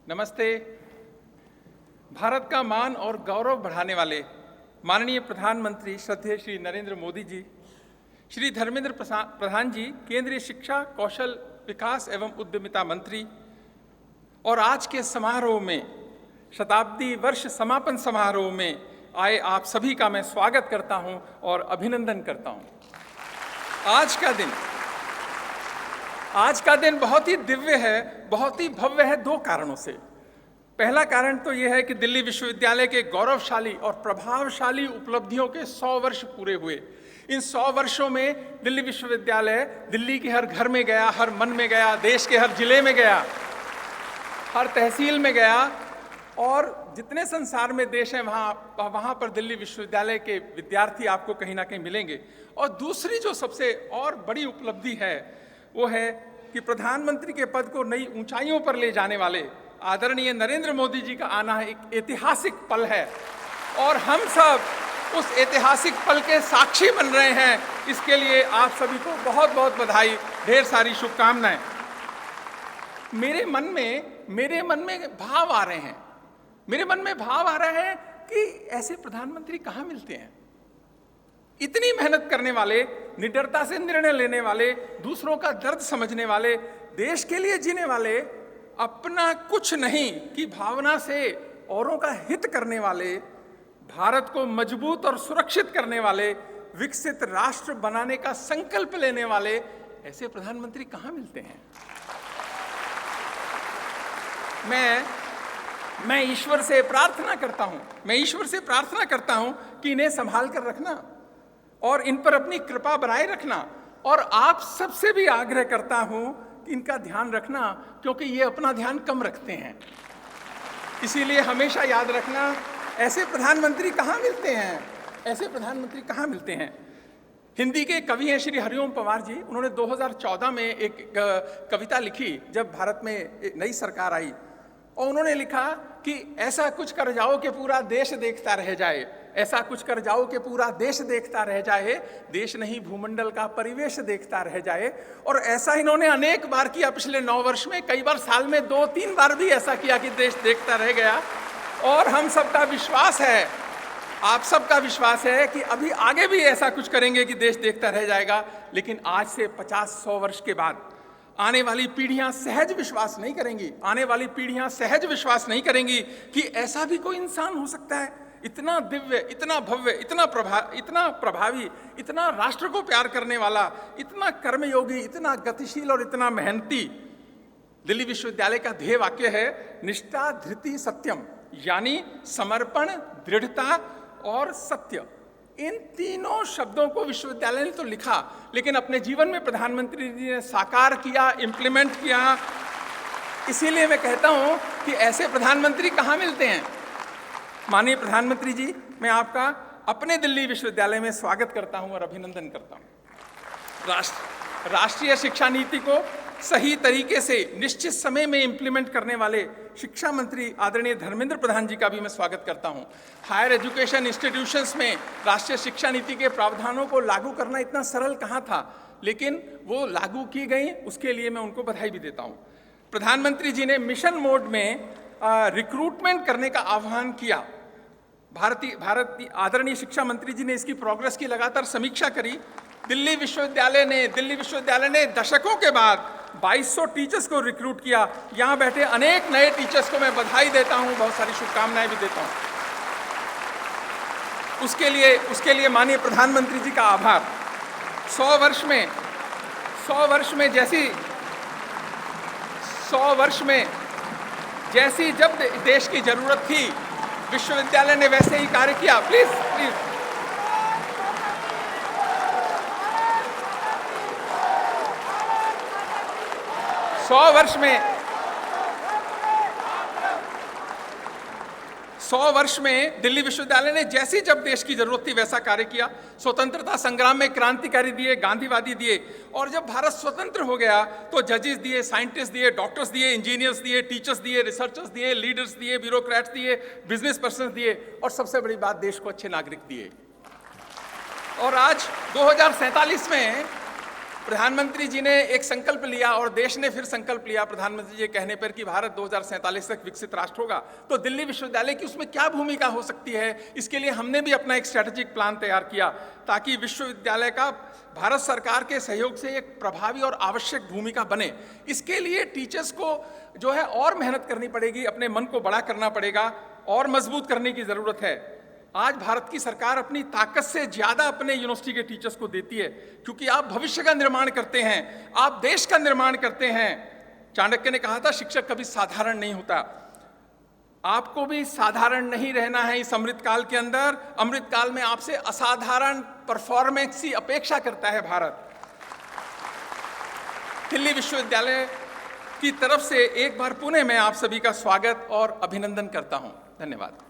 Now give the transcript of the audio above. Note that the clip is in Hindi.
नमस्ते। भारत का मान और गौरव बढ़ाने वाले माननीय प्रधानमंत्री श्रद्धेय श्री नरेंद्र मोदी जी, श्री धर्मेंद्र प्रधान जी केंद्रीय शिक्षा, कौशल विकास एवं उद्यमिता मंत्री, और आज के समारोह में शताब्दी वर्ष समापन समारोह में आए आप सभी का मैं स्वागत करता हूं और अभिनंदन करता हूं। आज का दिन बहुत ही दिव्य है, बहुत ही भव्य है दो कारणों से। पहला कारण तो यह है कि दिल्ली विश्वविद्यालय के गौरवशाली और प्रभावशाली उपलब्धियों के 100 वर्ष पूरे हुए। इन 100 वर्षों में दिल्ली विश्वविद्यालय दिल्ली के हर घर में गया, हर मन में गया, देश के हर जिले में गया, हर तहसील में गया, और जितने संसार में देश हैं वहाँ पर दिल्ली विश्वविद्यालय के विद्यार्थी आपको कहीं ना कहीं मिलेंगे। और दूसरी जो सबसे और बड़ी उपलब्धि है वो है कि प्रधानमंत्री के पद को नई ऊंचाइयों पर ले जाने वाले आदरणीय नरेंद्र मोदी जी का आना एक ऐतिहासिक पल है और हम सब उस ऐतिहासिक पल के साक्षी बन रहे हैं। इसके लिए आप सभी को बहुत बहुत बधाई, ढेर सारी शुभकामनाएं। मेरे मन में भाव आ रहे हैं, मेरे मन में भाव आ रहा है कि ऐसे प्रधानमंत्री कहाँ मिलते हैं। इतनी मेहनत करने वाले, निडरता से निर्णय लेने वाले, दूसरों का दर्द समझने वाले, देश के लिए जीने वाले, अपना कुछ नहीं की भावना से औरों का हित करने वाले, भारत को मजबूत और सुरक्षित करने वाले, विकसित राष्ट्र बनाने का संकल्प लेने वाले ऐसे प्रधानमंत्री कहाँ मिलते हैं। मैं ईश्वर से प्रार्थना करता हूं कि इन्हें संभाल कर रखना और इन पर अपनी कृपा बनाए रखना, और आप सबसे भी आग्रह करता हूं कि इनका ध्यान रखना, क्योंकि ये अपना ध्यान कम रखते हैं। इसीलिए हमेशा याद रखना, ऐसे प्रधानमंत्री कहाँ मिलते हैं। हिंदी के कवि हैं श्री हरिओम पंवार जी। उन्होंने 2014 में एक कविता लिखी जब भारत में एक नई सरकार आई, और उन्होंने लिखा कि ऐसा कुछ कर जाओ कि पूरा देश देखता रह जाए, ऐसा कुछ कर जाओ कि पूरा देश देखता रह जाए, देश नहीं भूमंडल का परिवेश देखता रह जाए। और ऐसा इन्होंने अनेक बार किया पिछले 9 वर्ष में, कई बार साल में 2-3 बार भी ऐसा किया कि देश देखता रह गया। और हम सबका विश्वास है, आप सबका विश्वास है कि अभी आगे भी ऐसा कुछ करेंगे कि देश देखता रह जाएगा। लेकिन आज से 50-100 वर्ष के बाद आने वाली पीढ़ियां सहज विश्वास नहीं करेंगी कि ऐसा भी कोई इंसान हो सकता है, इतना दिव्य, इतना भव्य, इतना प्रभावी, इतना राष्ट्र को प्यार करने वाला, इतना कर्मयोगी, इतना गतिशील और इतना मेहनती। दिल्ली विश्वविद्यालय का ध्येय वाक्य है निष्ठा, धृति, सत्यम, यानी समर्पण, दृढ़ता और सत्य। इन तीनों शब्दों को विश्वविद्यालय ने तो लिखा, लेकिन अपने जीवन में प्रधानमंत्री जी ने साकार किया, इम्प्लीमेंट किया। इसीलिए मैं कहता हूं कि ऐसे प्रधानमंत्री कहाँ मिलते हैं। माननीय प्रधानमंत्री जी, मैं आपका अपने दिल्ली विश्वविद्यालय में स्वागत करता हूं और अभिनंदन करता हूं। राष्ट्रीय शिक्षा नीति को सही तरीके से निश्चित समय में इम्प्लीमेंट करने वाले शिक्षा मंत्री आदरणीय धर्मेंद्र प्रधान जी का भी मैं स्वागत करता हूं। हायर एजुकेशन इंस्टीट्यूशंस में राष्ट्रीय शिक्षा नीति के प्रावधानों को लागू करना इतना सरल कहाँ था, लेकिन वो लागू की गई, उसके लिए मैं उनको बधाई भी देता हूं। प्रधानमंत्री जी ने मिशन मोड में रिक्रूटमेंट करने का आह्वान किया। आदरणीय शिक्षा मंत्री जी ने इसकी प्रोग्रेस की लगातार समीक्षा करी। दिल्ली विश्वविद्यालय ने दशकों के बाद 2200 टीचर्स को रिक्रूट किया। यहाँ बैठे अनेक नए टीचर्स को मैं बधाई देता हूँ, बहुत सारी शुभकामनाएं भी देता हूँ। उसके लिए माननीय प्रधानमंत्री जी का आभार। 100 वर्ष में जैसी जब देश की जरूरत थी, विश्वविद्यालय ने वैसे ही कार्य किया। प्लीज 100 वर्ष में दिल्ली विश्वविद्यालय ने जैसी जब देश की जरूरत थी वैसा कार्य किया। स्वतंत्रता संग्राम में क्रांतिकारी दिए, गांधीवादी दिए, और जब भारत स्वतंत्र हो गया तो जजेस दिए, साइंटिस्ट दिए, डॉक्टर्स दिए, इंजीनियर्स दिए, टीचर्स दिए, रिसर्चर्स दिए, लीडर्स दिए, ब्यूरोक्रेट्स दिए, बिजनेस पर्सन दिए, और सबसे बड़ी बात, देश को अच्छे नागरिक दिए। और आज 2047 में प्रधानमंत्री जी ने एक संकल्प लिया और देश ने फिर संकल्प लिया प्रधानमंत्री जी के कहने पर कि भारत 2047 तक विकसित राष्ट्र होगा। तो दिल्ली विश्वविद्यालय की उसमें क्या भूमिका हो सकती है, इसके लिए हमने भी अपना एक स्ट्रैटेजिक प्लान तैयार किया ताकि विश्वविद्यालय का भारत सरकार के सहयोग से एक प्रभावी और आवश्यक भूमिका बने। इसके लिए टीचर्स को जो है और मेहनत करनी पड़ेगी, अपने मन को बड़ा करना पड़ेगा और मजबूत करने की ज़रूरत है। आज भारत की सरकार अपनी ताकत से ज्यादा अपने यूनिवर्सिटी के टीचर्स को देती है, क्योंकि आप भविष्य का निर्माण करते हैं, आप देश का निर्माण करते हैं। चाणक्य ने कहा था शिक्षक कभी साधारण नहीं होता। आपको भी साधारण नहीं रहना है इस अमृतकाल के अंदर। अमृतकाल में आपसे असाधारण परफॉर्मेंस की अपेक्षा करता है भारत। दिल्ली विश्वविद्यालय की तरफ से एक बार पुनः मैं आप सभी का स्वागत और अभिनंदन करता हूं। धन्यवाद।